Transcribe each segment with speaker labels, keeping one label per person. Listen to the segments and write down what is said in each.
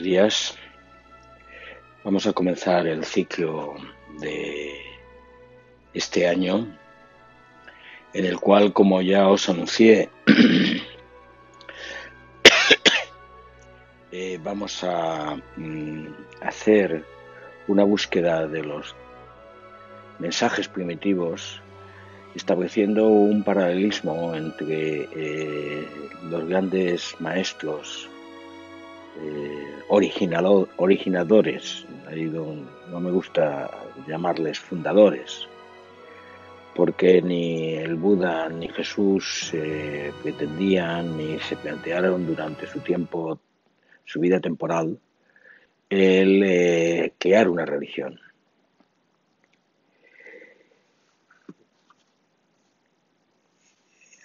Speaker 1: días. Vamos a comenzar el ciclo de este año, en el cual, como ya os anuncié, vamos a hacer una búsqueda de los mensajes primitivos, estableciendo un paralelismo entre los grandes maestros originadores, no me gusta llamarles fundadores, porque ni el Buda ni Jesús pretendían ni se plantearon durante su vida temporal, el crear una religión.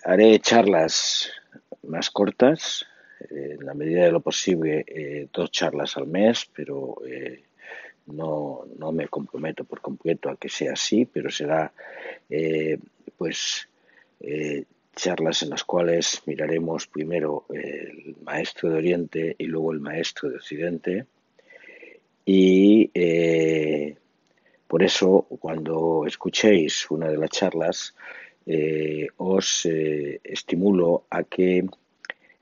Speaker 1: Haré charlas más cortas, en la medida de lo posible 2 charlas al mes, pero no me comprometo por completo a que sea así, pero será charlas en las cuales miraremos primero el maestro de Oriente y luego el maestro de Occidente, y por eso cuando escuchéis una de las charlas os estimulo a que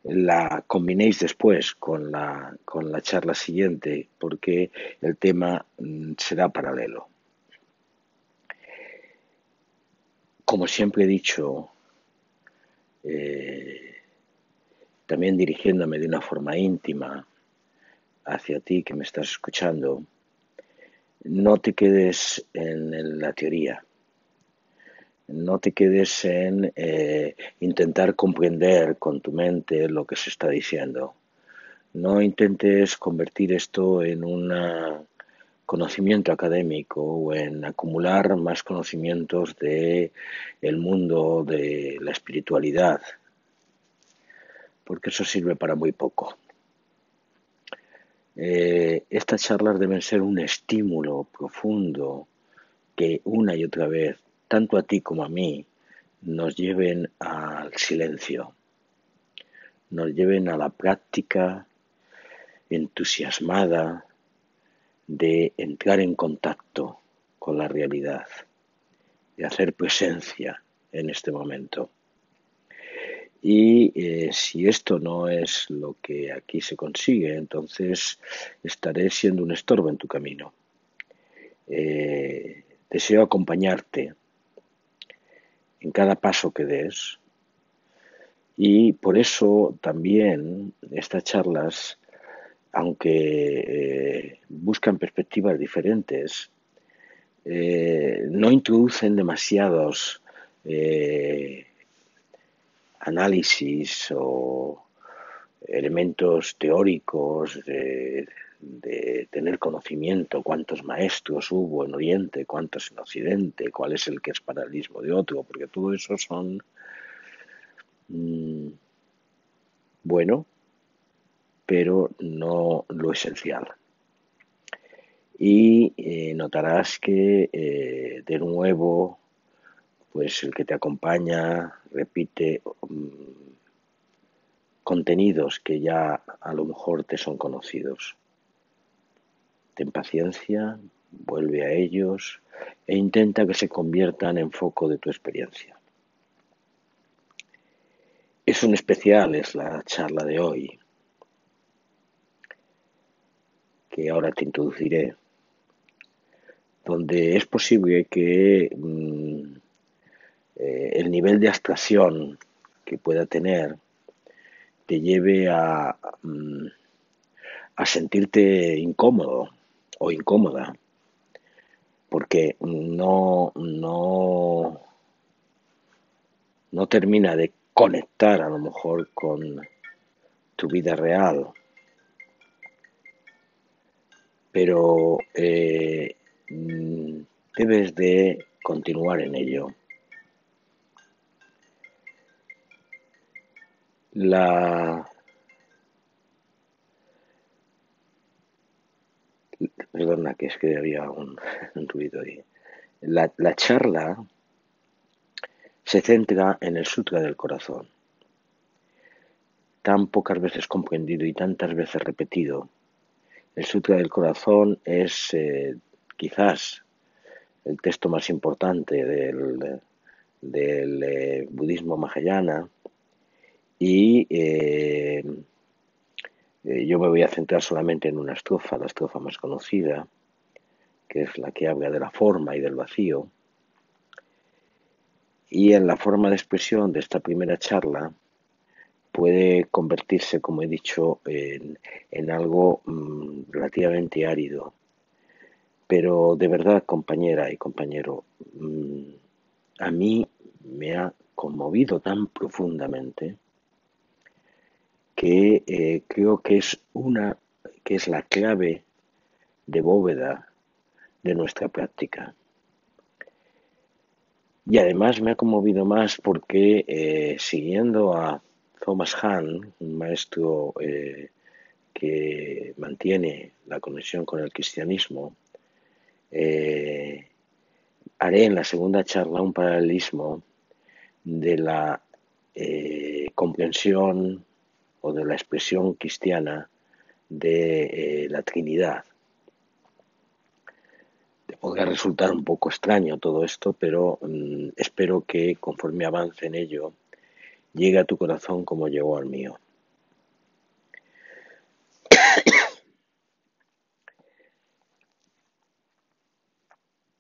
Speaker 1: la combinéis después con la charla siguiente, porque el tema será paralelo. Como siempre he dicho, también dirigiéndome de una forma íntima hacia ti que me estás escuchando, no te quedes en la teoría, no te quedes en intentar comprender con tu mente lo que se está diciendo. No intentes convertir esto en un conocimiento académico o en acumular más conocimientos del mundo de la espiritualidad, porque eso sirve para muy poco. Estas charlas deben ser un estímulo profundo que una y otra vez, tanto a ti como a mí, nos lleven al silencio, nos lleven a la práctica entusiasmada de entrar en contacto con la realidad, de hacer presencia en este momento. Y si esto no es lo que aquí se consigue, entonces estaré siendo un estorbo en tu camino. Deseo acompañarte en cada paso que des, y por eso también estas charlas, aunque buscan perspectivas diferentes, no introducen demasiados análisis o elementos teóricos de tener conocimiento, cuántos maestros hubo en Oriente, cuántos en Occidente, cuál es el que es paralelismo de otro, porque todo eso son bueno, pero no lo esencial. Y notarás que de nuevo, pues el que te acompaña repite contenidos que ya a lo mejor te son conocidos. Ten paciencia, vuelve a ellos e intenta que se conviertan en foco de tu experiencia. Es un especial, es la charla de hoy, que ahora te introduciré, donde es posible que el nivel de abstracción que pueda tener te lleve a sentirte incómodo o incómoda, porque no termina de conectar a lo mejor con tu vida real, pero debes de continuar en ello. Perdona, que es que había un ruido ahí. La charla se centra en el Sutra del Corazón, tan pocas veces comprendido y tantas veces repetido, El Sutra del Corazón es quizás el texto más importante del budismo mahayana y yo me voy a centrar solamente en una estrofa, la estrofa más conocida, que es la que habla de la forma y del vacío. Y en la forma de expresión de esta primera charla puede convertirse, como he dicho, en algo relativamente árido. Pero de verdad, compañera y compañero, a mí me ha conmovido tan profundamente que creo que es la clave de bóveda de nuestra práctica. Y además me ha conmovido más porque siguiendo a Thomas Hahn, un maestro que mantiene la conexión con el cristianismo, haré en la segunda charla un paralelismo de la comprensión o de la expresión cristiana de la Trinidad. Te podrá resultar un poco extraño todo esto, pero espero que conforme avance en ello, llegue a tu corazón como llegó al mío.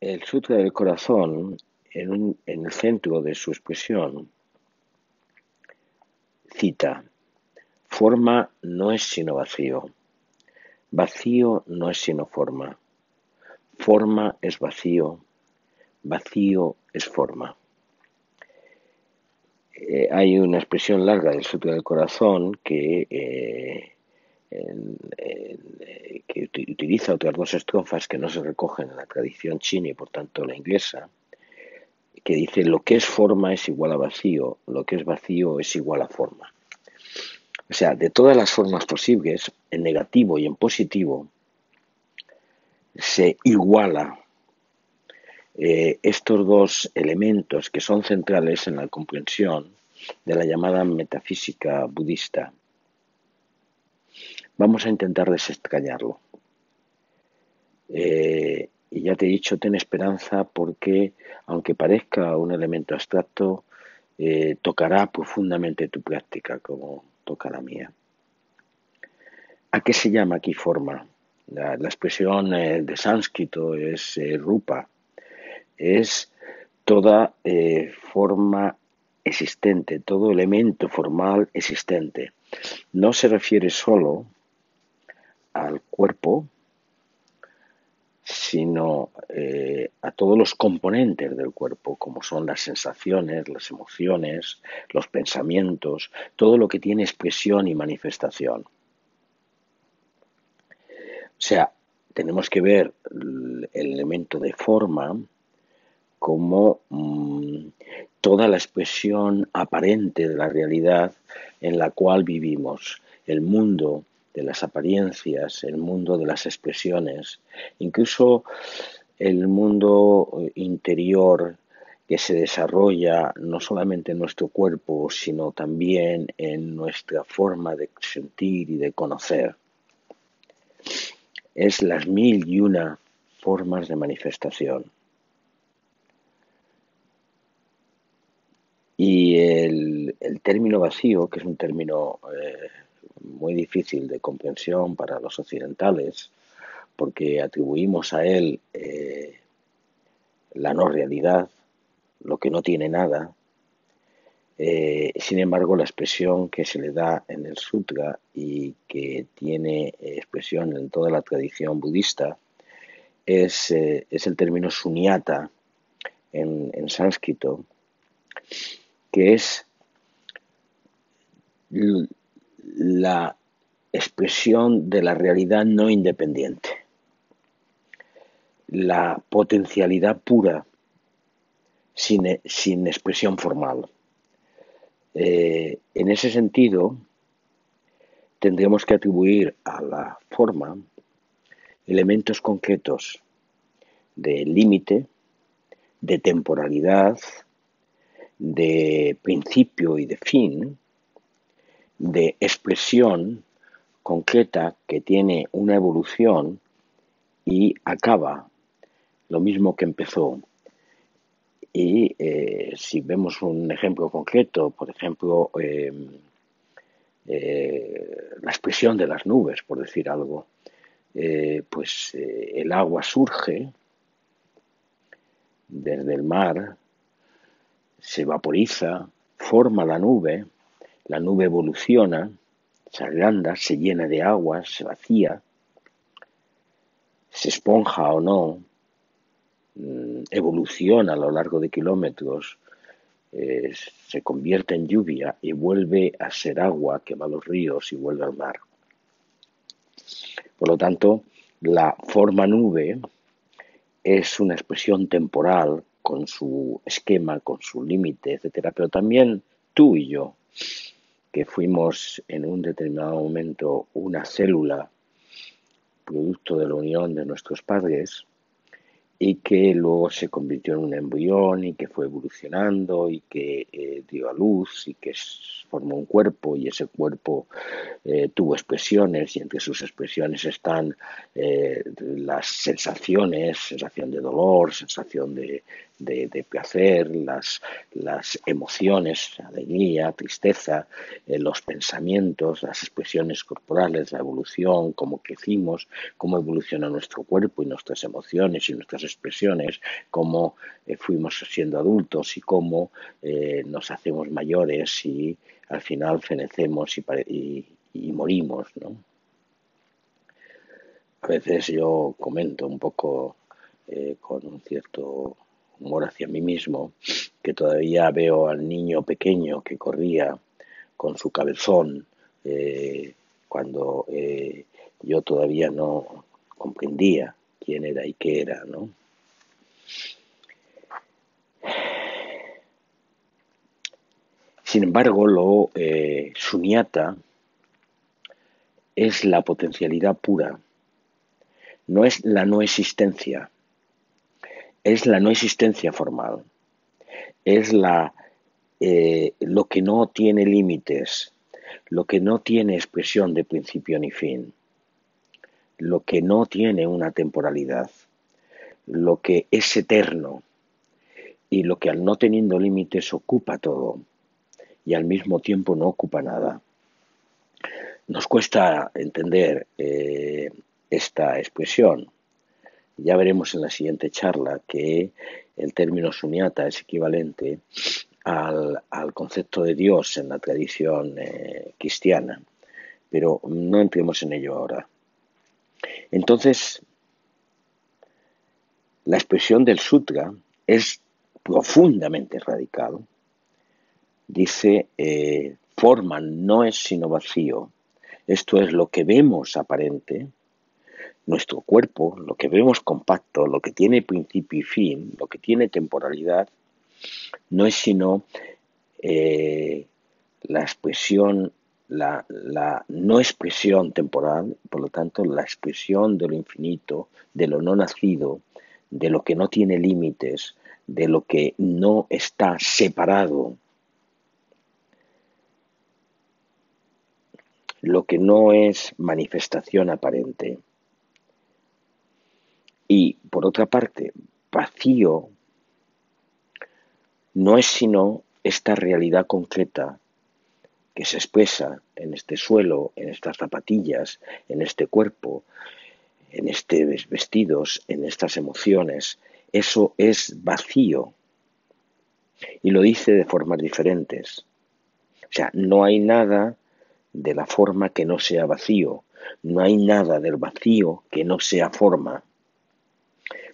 Speaker 1: El Sutra del Corazón, en el centro de su expresión, cita: forma no es sino vacío, vacío no es sino forma, forma es vacío, vacío es forma. Hay una expresión larga del Sutra del Corazón que utiliza otras dos estrofas que no se recogen en la tradición china y por tanto la inglesa, que dice: lo que es forma es igual a vacío, lo que es vacío es igual a forma. O sea, de todas las formas posibles, en negativo y en positivo, se iguala estos dos elementos que son centrales en la comprensión de la llamada metafísica budista. Vamos a intentar desentrañarlo. Y ya te he dicho, ten esperanza porque, aunque parezca un elemento abstracto, tocará profundamente tu práctica como toca la mía. ¿A qué se llama aquí forma? La expresión de sánscrito es rupa, es toda forma existente, todo elemento formal existente. No se refiere solo al cuerpo, sino a todos los componentes del cuerpo, como son las sensaciones, las emociones, los pensamientos, todo lo que tiene expresión y manifestación. O sea, tenemos que ver el elemento de forma como toda la expresión aparente de la realidad en la cual vivimos, el mundo de las apariencias, el mundo de las expresiones, incluso el mundo interior que se desarrolla no solamente en nuestro cuerpo, sino también en nuestra forma de sentir y de conocer. Es las 1001 formas de manifestación. Y el término vacío, que es un término muy difícil de comprensión para los occidentales, porque atribuimos a él la no realidad, lo que no tiene nada. Sin embargo, la expresión que se le da en el sutra y que tiene expresión en toda la tradición budista es el término sunyata en sánscrito, que es la expresión de la realidad no independiente, la potencialidad pura sin expresión formal. En ese sentido, tendríamos que atribuir a la forma elementos concretos de límite, de temporalidad, de principio y de fin, de expresión concreta que tiene una evolución y acaba lo mismo que empezó. Y si vemos un ejemplo concreto, por ejemplo, la expresión de las nubes, por decir algo, pues el agua surge desde el mar, se vaporiza, forma la nube evoluciona, se agranda, se llena de agua, se vacía, se esponja o no, evoluciona a lo largo de kilómetros, se convierte en lluvia y vuelve a ser agua que va a los ríos y vuelve al mar. Por lo tanto, la forma nube es una expresión temporal con su esquema, con su límite, etcétera, pero también tú y yo, que fuimos en un determinado momento una célula producto de la unión de nuestros padres y que luego se convirtió en un embrión y que fue evolucionando y que dio a luz y que formó un cuerpo y ese cuerpo tuvo expresiones y entre sus expresiones están las sensaciones, sensación de dolor, sensación de placer, las emociones, alegría, tristeza, los pensamientos, las expresiones corporales, la evolución, cómo crecimos, cómo evoluciona nuestro cuerpo y nuestras emociones y nuestras expresiones, cómo fuimos siendo adultos y cómo nos hacemos mayores y al final fenecemos y morimos, ¿no? A veces yo comento un poco con un cierto humor hacia mí mismo que todavía veo al niño pequeño que corría con su cabezón cuando yo todavía no comprendía quién era y qué era, ¿no? Sin embargo, lo sunyata es la potencialidad pura, no es la no existencia, es la no existencia formal, es lo que no tiene límites, lo que no tiene expresión de principio ni fin, lo que no tiene una temporalidad, lo que es eterno y lo que al no teniendo límites ocupa todo y al mismo tiempo no ocupa nada. Nos cuesta entender esta expresión. Ya veremos en la siguiente charla que el término sunyata es equivalente al concepto de Dios en la tradición cristiana, pero no entremos en ello ahora. Entonces, la expresión del sutra es profundamente radical. Dice, forma no es sino vacío. Esto es lo que vemos aparente, nuestro cuerpo, lo que vemos compacto, lo que tiene principio y fin, lo que tiene temporalidad, no es sino la expresión, la no expresión temporal, por lo tanto, la expresión de lo infinito, de lo no nacido, de lo que no tiene límites, de lo que no está separado, lo que no es manifestación aparente. Y, por otra parte, vacío no es sino esta realidad concreta que se expresa en este suelo, en estas zapatillas, en este cuerpo, en estos vestidos, en estas emociones. Eso es vacío. Y lo dice de formas diferentes. O sea, no hay nada de la forma que no sea vacío. No hay nada del vacío que no sea forma.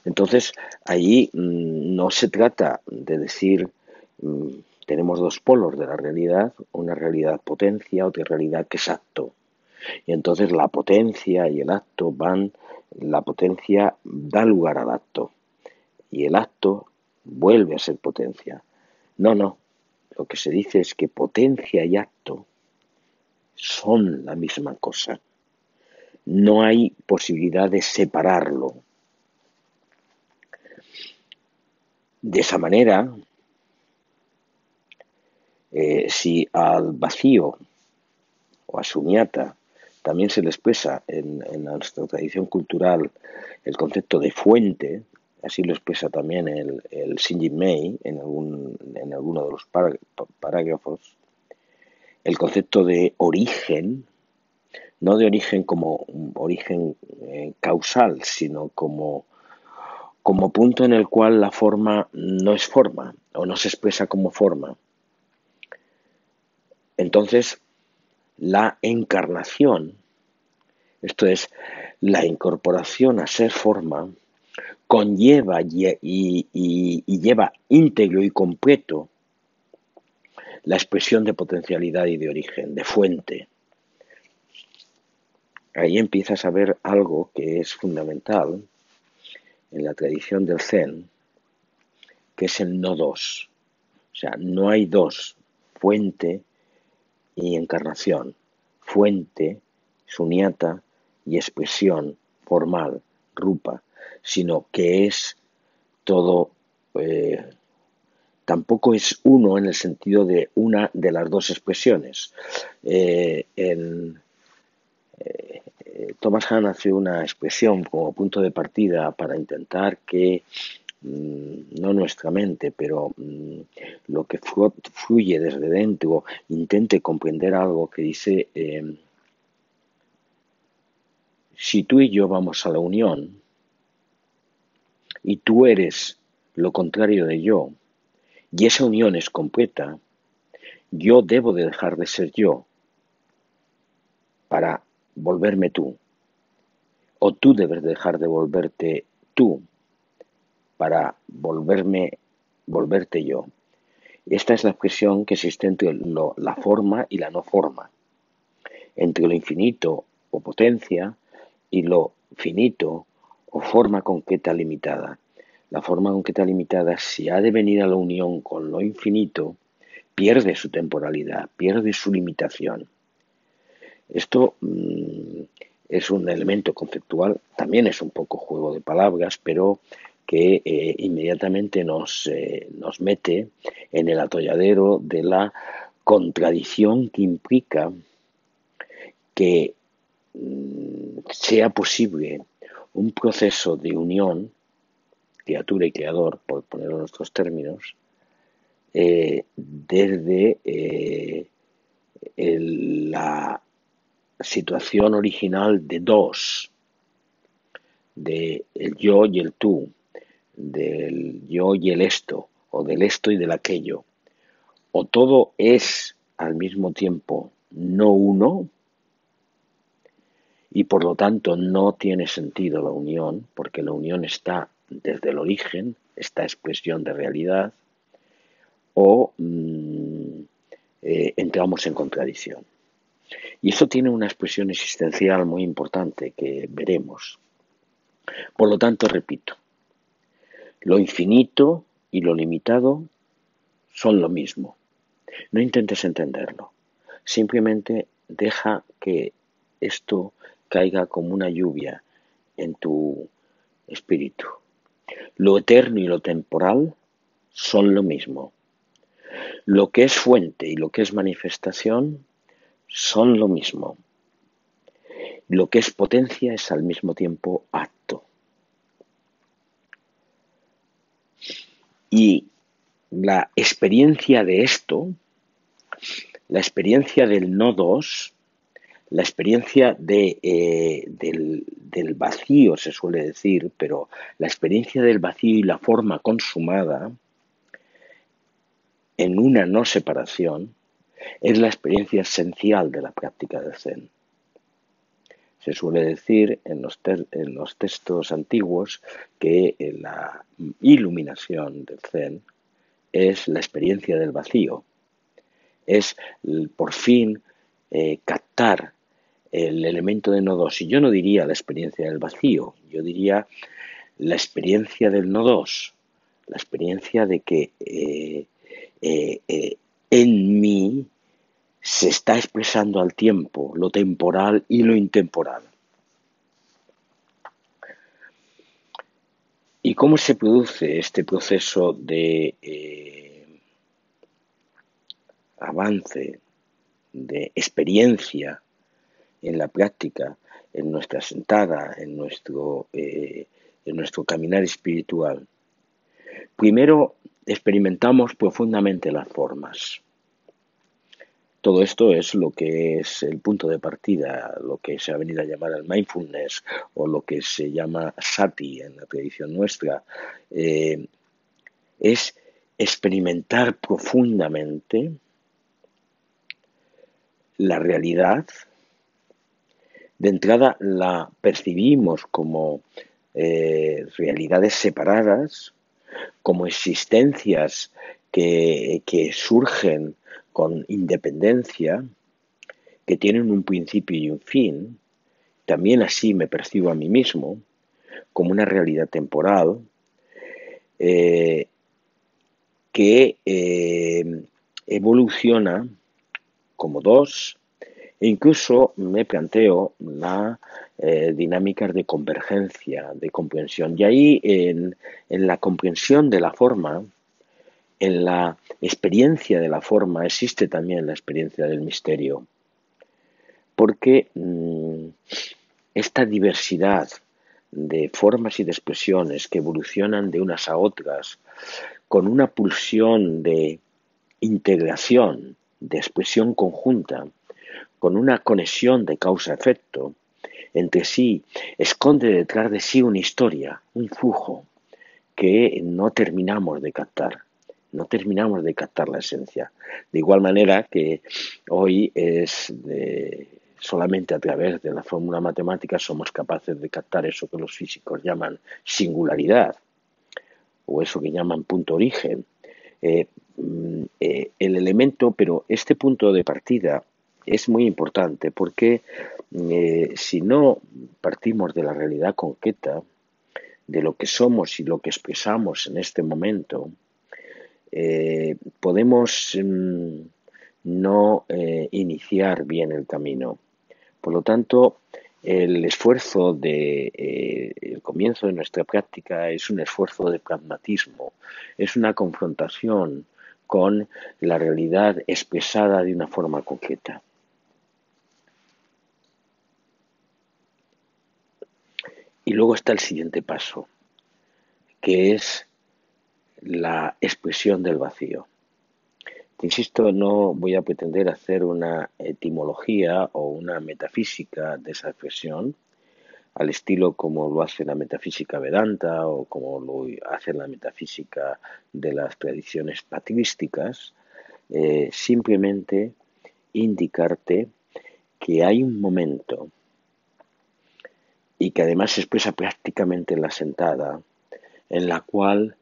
Speaker 1: Entonces, allí no se trata de decir tenemos dos polos de la realidad, una realidad potencia, otra realidad que es acto. Y entonces la potencia y el acto la potencia da lugar al acto y el acto vuelve a ser potencia. No, lo que se dice es que potencia y acto son la misma cosa. No hay posibilidad de separarlo. De esa manera, si al vacío o a sunyata también se le expresa en nuestra tradición cultural el concepto de fuente, así lo expresa también el Shinji-mei en alguno de los parágrafos, el concepto de origen, no de origen como origen causal, sino como punto en el cual la forma no es forma o no se expresa como forma. Entonces, la encarnación, esto es, la incorporación a ser forma, conlleva y lleva íntegro y completo la expresión de potencialidad y de origen, de fuente. Ahí empiezas a ver algo que es fundamental en la tradición del Zen, que es el no dos. O sea, no hay dos, fuente y encarnación, fuente, sunyata y expresión formal, rupa, sino que es todo, tampoco es uno en el sentido de una de las dos expresiones. Thomas Hahn hace una expresión como punto de partida para intentar que no nuestra mente, pero lo que fluye desde dentro, intente comprender algo que dice, si tú y yo vamos a la unión y tú eres lo contrario de yo, y esa unión es completa, yo debo de dejar de ser yo para volverme tú, o tú debes dejar de volverte tú para volverte yo. Esta es la expresión que existe entre la forma y la no forma, entre lo infinito o potencia y lo finito o forma concreta limitada. La forma concreta limitada, si ha de venir a la unión con lo infinito, pierde su temporalidad, pierde su limitación. Esto es un elemento conceptual, también es un poco juego de palabras, pero que inmediatamente nos mete en el atolladero de la contradicción que implica que sea posible un proceso de unión, criatura y creador, por ponerlo en nuestros términos, desde la situación original de dos, del yo y el tú, del yo y el esto, o del esto y del aquello. O todo es al mismo tiempo no uno, y por lo tanto no tiene sentido la unión, porque la unión está desde el origen, esta expresión de realidad, o entramos en contradicción. Y eso tiene una expresión existencial muy importante que veremos. Por lo tanto, repito, lo infinito y lo limitado son lo mismo. No intentes entenderlo. Simplemente deja que esto caiga como una lluvia en tu espíritu. Lo eterno y lo temporal son lo mismo. Lo que es fuente y lo que es manifestación son lo mismo. Lo que es potencia es al mismo tiempo acto. Y la experiencia de esto, la experiencia del no dos, la experiencia del vacío, se suele decir, pero la experiencia del vacío y la forma consumada en una no separación es la experiencia esencial de la práctica del Zen. Se suele decir en los textos antiguos que la iluminación del Zen es la experiencia del vacío, es por fin captar el elemento de no dos. Y yo no diría la experiencia del vacío, yo diría la experiencia del no dos, la experiencia de que en mí se está expresando al tiempo lo temporal y lo intemporal. ¿Y cómo se produce este proceso de avance, de experiencia en la práctica, en nuestra sentada, en nuestro caminar espiritual. Primero, experimentamos profundamente las formas. Todo esto es lo que es el punto de partida, lo que se ha venido a llamar el mindfulness o lo que se llama sati en la tradición nuestra. Es experimentar profundamente la realidad. De entrada la percibimos como realidades separadas, como existencias que surgen con independencia, que tienen un principio y un fin. También así me percibo a mí mismo, como una realidad temporal, que evoluciona como dos, e incluso me planteo la dinámicas de convergencia, de comprensión. Y ahí en la comprensión de la forma, en la experiencia de la forma, existe también la experiencia del misterio. Porque esta diversidad de formas y de expresiones que evolucionan de unas a otras con una pulsión de integración, de expresión conjunta, con una conexión de causa-efecto entre sí, esconde detrás de sí una historia, un flujo que no terminamos de captar. No terminamos de captar la esencia. De igual manera que hoy solamente a través de la fórmula matemática somos capaces de captar eso que los físicos llaman singularidad o eso que llaman punto origen. El elemento, pero este punto de partida es muy importante porque si no partimos de la realidad concreta, de lo que somos y lo que expresamos en este momento, podemos no iniciar bien el camino. Por lo tanto, el esfuerzo el comienzo de nuestra práctica es un esfuerzo de pragmatismo, es una confrontación con la realidad expresada de una forma concreta. Y luego está el siguiente paso, que es la expresión del vacío. Te insisto, no voy a pretender hacer una etimología o una metafísica de esa expresión, al estilo como lo hace la metafísica Vedanta o como lo hace la metafísica de las tradiciones patrísticas, simplemente indicarte que hay un momento y que además se expresa prácticamente en la sentada, en la cual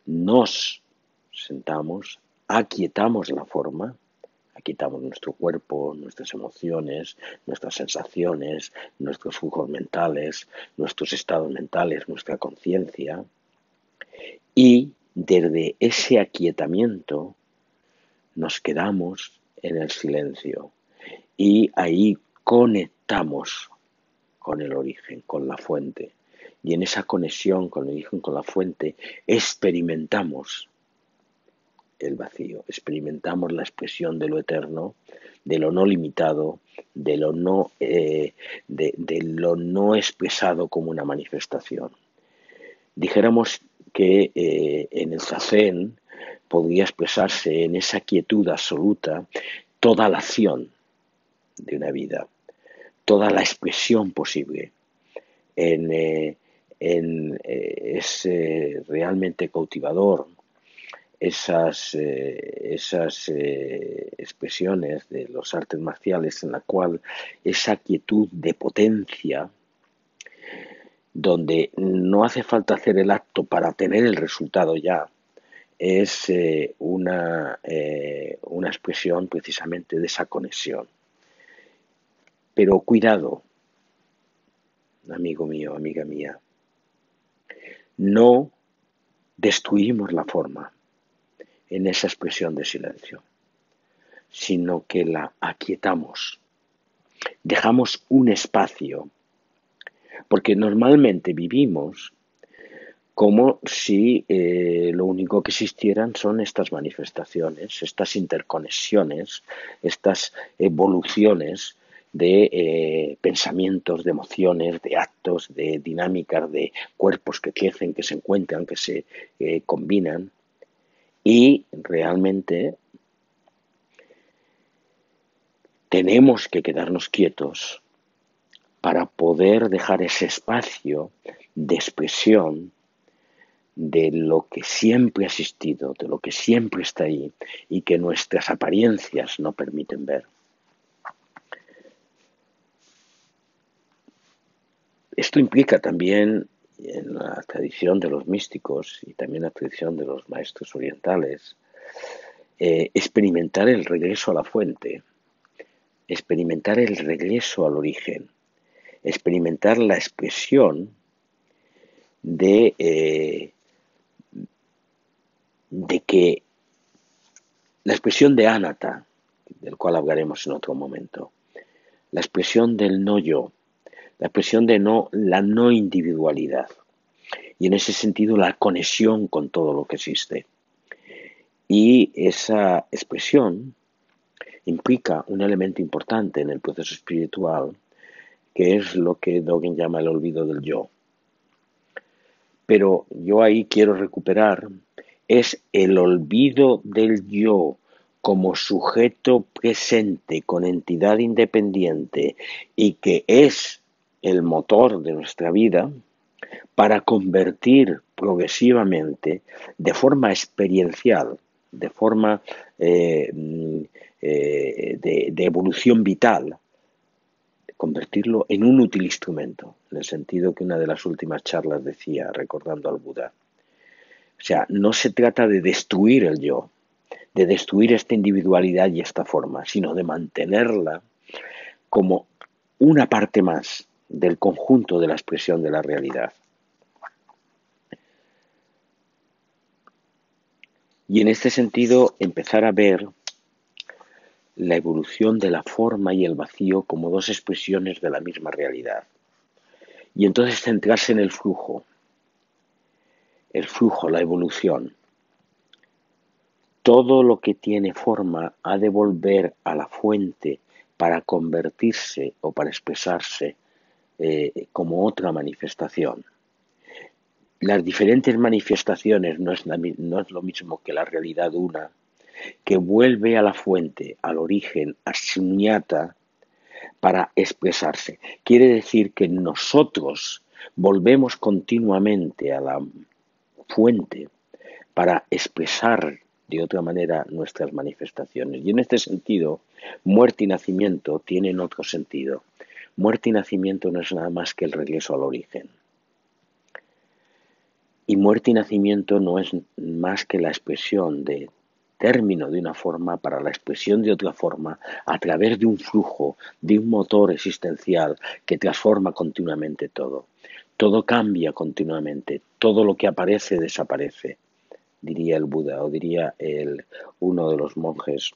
Speaker 1: nos sentamos, aquietamos la forma, aquietamos nuestro cuerpo, nuestras emociones, nuestras sensaciones, nuestros flujos mentales, nuestros estados mentales, nuestra conciencia, y desde ese aquietamiento nos quedamos en el silencio y ahí conectamos con el origen, con la fuente. Y en esa conexión con el origen, con la fuente, experimentamos el vacío, experimentamos la expresión de lo eterno, de lo no limitado, de lo no expresado como una manifestación. Dijéramos que en el zazen podría expresarse en esa quietud absoluta toda la acción de una vida, toda la expresión posible. Es realmente cautivador esas expresiones de los artes marciales en la cual esa quietud de potencia, donde no hace falta hacer el acto para tener el resultado ya, es una expresión precisamente de esa conexión. Pero cuidado, amigo mío, amiga mía, no destruimos la forma en esa expresión de silencio, sino que la aquietamos, dejamos un espacio, porque normalmente vivimos como si lo único que existieran son estas manifestaciones, estas interconexiones, estas evoluciones de pensamientos, de emociones, de actos, de dinámicas, de cuerpos que crecen, que se encuentran, que se combinan. Y realmente tenemos que quedarnos quietos para poder dejar ese espacio de expresión de lo que siempre ha existido, de lo que siempre está ahí y que nuestras apariencias no permiten ver. Esto implica también en la tradición de los místicos y también en la tradición de los maestros orientales experimentar el regreso a la fuente, experimentar el regreso al origen, experimentar la expresión de que la expresión de anatta, del cual hablaremos en otro momento, la expresión del no yo, la expresión de la no individualidad y en ese sentido la conexión con todo lo que existe. Y esa expresión implica un elemento importante en el proceso espiritual, que es lo que Dogen llama el olvido del yo. Pero yo ahí quiero recuperar es el olvido del yo como sujeto presente con entidad independiente y que es el motor de nuestra vida para convertir progresivamente de forma experiencial, de forma de evolución vital, convertirlo en un útil instrumento, en el sentido que una de las últimas charlas decía, recordando al Buda. O sea, no se trata de destruir el yo, de destruir esta individualidad y esta forma, sino de mantenerla como una parte más del conjunto de la expresión de la realidad. Y en este sentido, empezar a ver la evolución de la forma y el vacío como dos expresiones de la misma realidad. Y entonces centrarse en el flujo, la evolución. Todo lo que tiene forma ha de volver a la fuente para convertirse o para expresarse como otra manifestación. Las diferentes manifestaciones no es lo mismo que la realidad una, que vuelve a la fuente, al origen, a Shunyata, para expresarse. Quiere decir que nosotros volvemos continuamente a la fuente para expresar de otra manera nuestras manifestaciones. Y en este sentido, muerte y nacimiento tienen otro sentido. Muerte y nacimiento no es nada más que el regreso al origen. Y muerte y nacimiento no es más que la expresión de término de una forma para la expresión de otra forma a través de un flujo, de un motor existencial que transforma continuamente todo. Todo cambia continuamente, todo lo que aparece desaparece, diría el Buda o diría uno de los monjes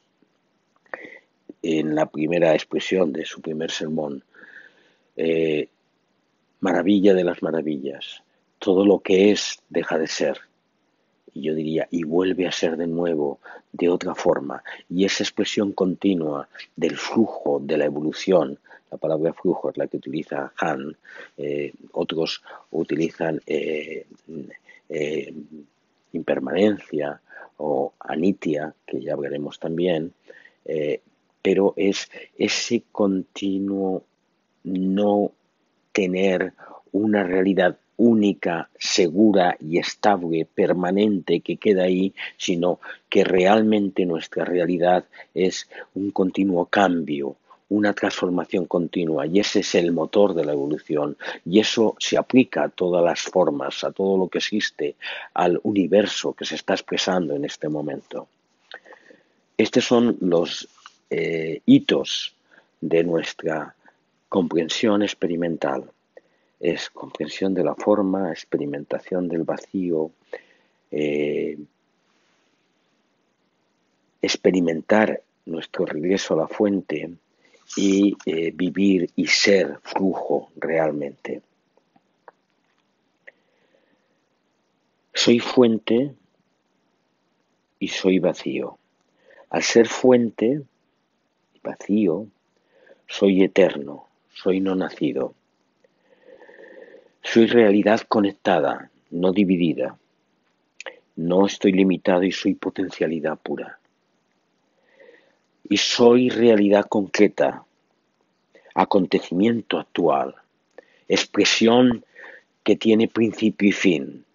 Speaker 1: en la primera expresión de su primer sermón. Maravilla de las maravillas, todo lo que es deja de ser. Y yo diría, y vuelve a ser de nuevo, de otra forma. Y esa expresión continua del flujo, de la evolución, la palabra flujo es la que utiliza Han, otros utilizan impermanencia o anitia, que ya veremos también, pero es ese continuo no tener una realidad única, segura y estable, permanente, que queda ahí, sino que realmente nuestra realidad es un continuo cambio, una transformación continua, y ese es el motor de la evolución, y eso se aplica a todas las formas, a todo lo que existe, al universo que se está expresando en este momento. Estos son los hitos de nuestra comprensión experimental. Es comprensión de la forma, experimentación del vacío, experimentar nuestro regreso a la fuente y vivir y ser flujo realmente. Soy fuente y soy vacío. Al ser fuente y vacío, soy eterno, soy no nacido, soy realidad conectada, no dividida, no estoy limitado y soy potencialidad pura. Y soy realidad concreta, acontecimiento actual, expresión que tiene principio y fin,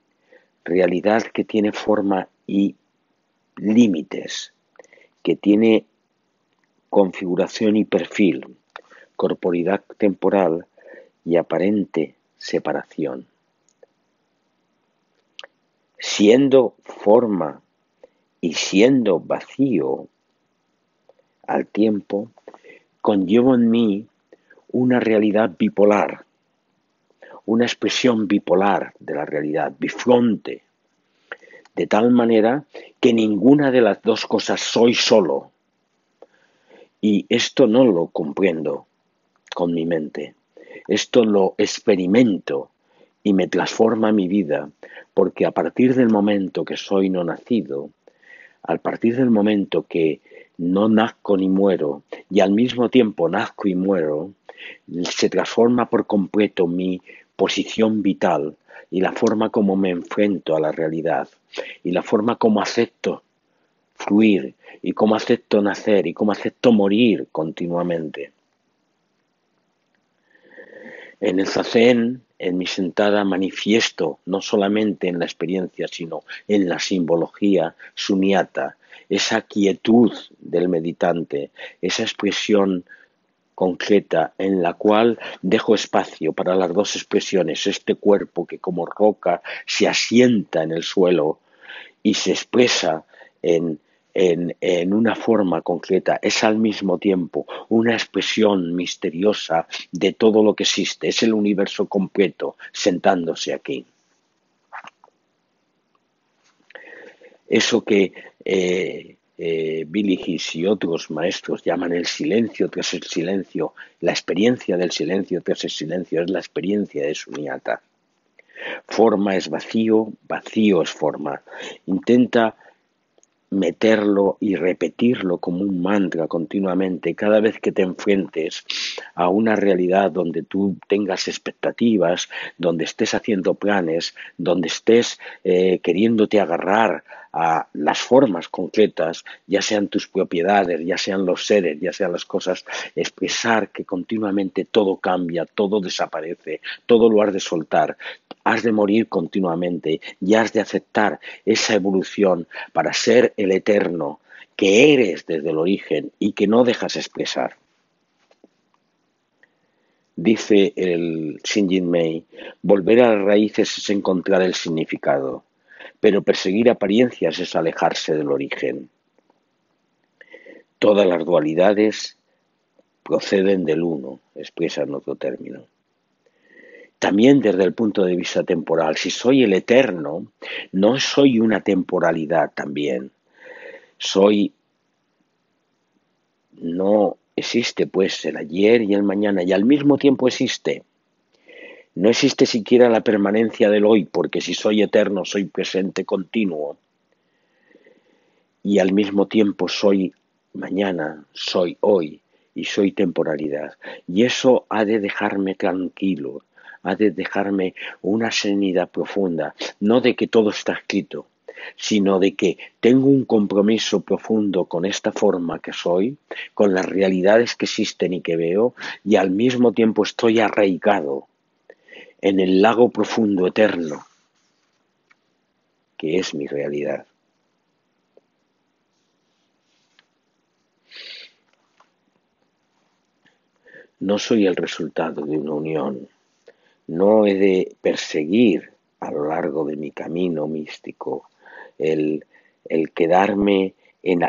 Speaker 1: realidad que tiene forma y límites, que tiene configuración y perfil, corporidad temporal y aparente separación. Siendo forma y siendo vacío al tiempo, conllevo en mí una realidad bipolar, una expresión bipolar de la realidad, bifronte, de tal manera que ninguna de las dos cosas soy solo. Y esto no lo comprendo con mi mente, esto lo experimento y me transforma mi vida, porque a partir del momento que soy no nacido, a partir del momento que no nazco ni muero y al mismo tiempo nazco y muero, se transforma por completo mi posición vital y la forma como me enfrento a la realidad y la forma como acepto fluir y cómo acepto nacer y cómo acepto morir continuamente. En el zazen, en mi sentada, manifiesto no solamente en la experiencia, sino en la simbología sunyata, esa quietud del meditante, esa expresión concreta en la cual dejo espacio para las dos expresiones, este cuerpo que como roca se asienta en el suelo y se expresa en una forma concreta, es al mismo tiempo una expresión misteriosa de todo lo que existe, es el universo completo sentándose aquí. Eso que Billy His y otros maestros llaman el silencio tras el silencio, la experiencia del silencio tras el silencio es la experiencia de Sunyata. Forma es vacío, vacío es forma. Intenta meterlo y repetirlo como un mantra continuamente cada vez que te enfrentes a una realidad donde tú tengas expectativas, donde estés haciendo planes, donde estés queriéndote agarrar a las formas concretas, ya sean tus propiedades, ya sean los seres, ya sean las cosas, expresar que continuamente todo cambia, todo desaparece, todo lo has de soltar, has de morir continuamente y has de aceptar esa evolución para ser el eterno que eres desde el origen y que no dejas expresar. Dice el Shinjin Mei, volver a las raíces es encontrar el significado, pero perseguir apariencias es alejarse del origen. Todas las dualidades proceden del uno, expresa en otro término. También desde el punto de vista temporal, si soy el eterno, no soy una temporalidad también. No existe pues el ayer y el mañana y al mismo tiempo existe. No existe siquiera la permanencia del hoy, porque si soy eterno soy presente continuo y al mismo tiempo soy mañana, soy hoy y soy temporalidad. Y eso ha de dejarme tranquilo, ha de dejarme una serenidad profunda, no de que todo está escrito, sino de que tengo un compromiso profundo con esta forma que soy, con las realidades que existen y que veo, y al mismo tiempo estoy arraigado en el lago profundo eterno, que es mi realidad. No soy el resultado de una unión, no he de perseguir a lo largo de mi camino místico el quedarme en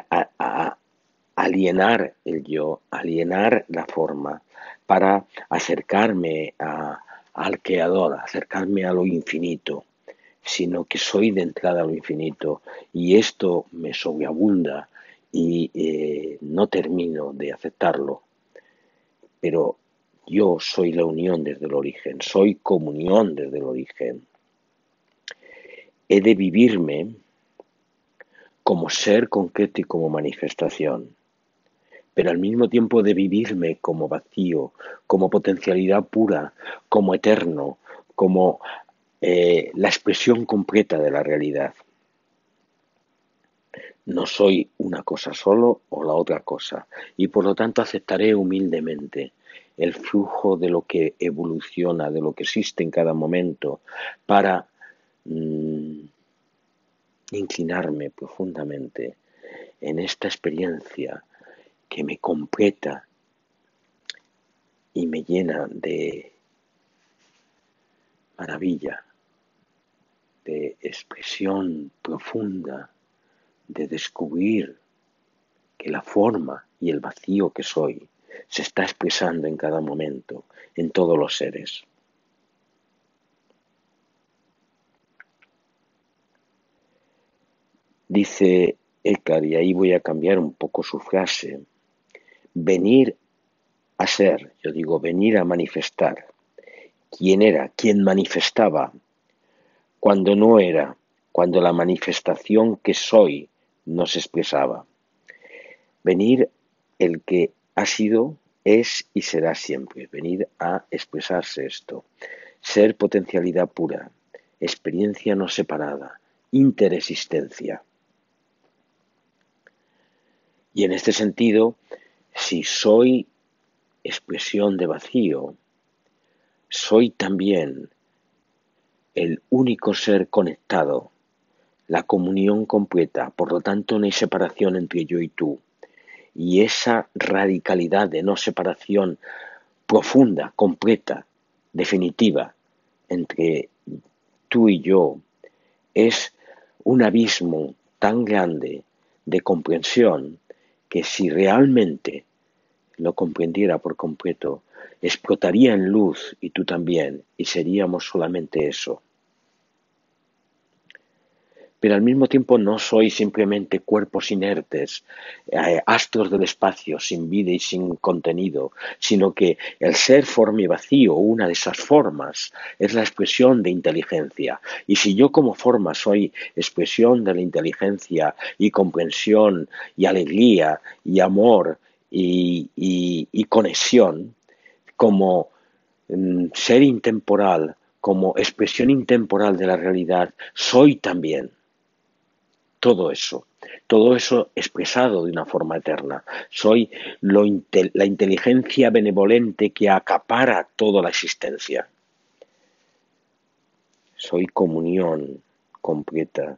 Speaker 1: alienar el yo, alienar la forma, para acercarme al Creador, acercarme a lo infinito, sino que soy de entrada a lo infinito y esto me sobreabunda y no termino de aceptarlo, pero yo soy la unión desde el origen, soy comunión desde el origen. He de vivirme como ser concreto y como manifestación, pero al mismo tiempo de vivirme como vacío, como potencialidad pura, como eterno, como la expresión completa de la realidad. No soy una cosa solo o la otra cosa, y por lo tanto aceptaré humildemente el flujo de lo que evoluciona, de lo que existe en cada momento, para mm, inclinarme profundamente en esta experiencia que me completa y me llena de maravilla, de expresión profunda, de descubrir que la forma y el vacío que soy se está expresando en cada momento, en todos los seres. Dice Eckhart, y ahí voy a cambiar un poco su frase, venir a ser, yo digo venir a manifestar. ¿Quién era? ¿Quién manifestaba? Cuando no era, cuando la manifestación que soy no se expresaba. Venir el que ha sido, es y será siempre. Venir a expresarse esto. Ser potencialidad pura, experiencia no separada, interexistencia. Y en este sentido, si soy expresión de vacío, soy también el único ser conectado, la comunión completa, por lo tanto no hay separación entre yo y tú. Y esa radicalidad de no separación profunda, completa, definitiva, entre tú y yo, es un abismo tan grande de comprensión que si realmente lo comprendiera por completo, explotaría en luz y tú también, y seríamos solamente eso. Pero al mismo tiempo no soy simplemente cuerpos inertes, astros del espacio sin vida y sin contenido, sino que el ser forma y vacío, una de esas formas, es la expresión de inteligencia. Y si yo como forma soy expresión de la inteligencia y comprensión y alegría y amor y conexión, como ser intemporal, como expresión intemporal de la realidad, soy también todo eso expresado de una forma eterna. Soy la inteligencia benevolente que acapara toda la existencia. Soy comunión completa.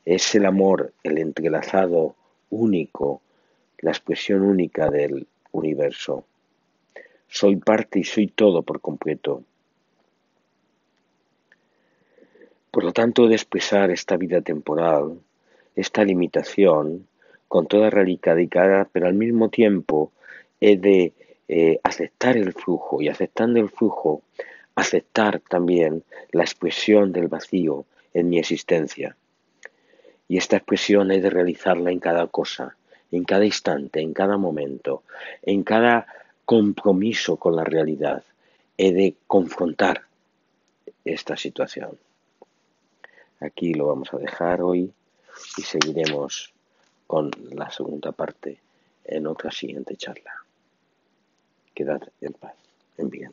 Speaker 1: Es el amor, el entrelazado único, la expresión única del universo. Soy parte y soy todo por completo. Por lo tanto, he de expresar esta vida temporal, esta limitación, con toda radicalidad, pero al mismo tiempo he de aceptar el flujo y aceptando el flujo, aceptar también la expresión del vacío en mi existencia. Y esta expresión he de realizarla en cada cosa, en cada instante, en cada momento, en cada compromiso con la realidad. He de confrontar esta situación. Aquí lo vamos a dejar hoy y seguiremos con la segunda parte en otra siguiente charla. Quedad en paz, en bien.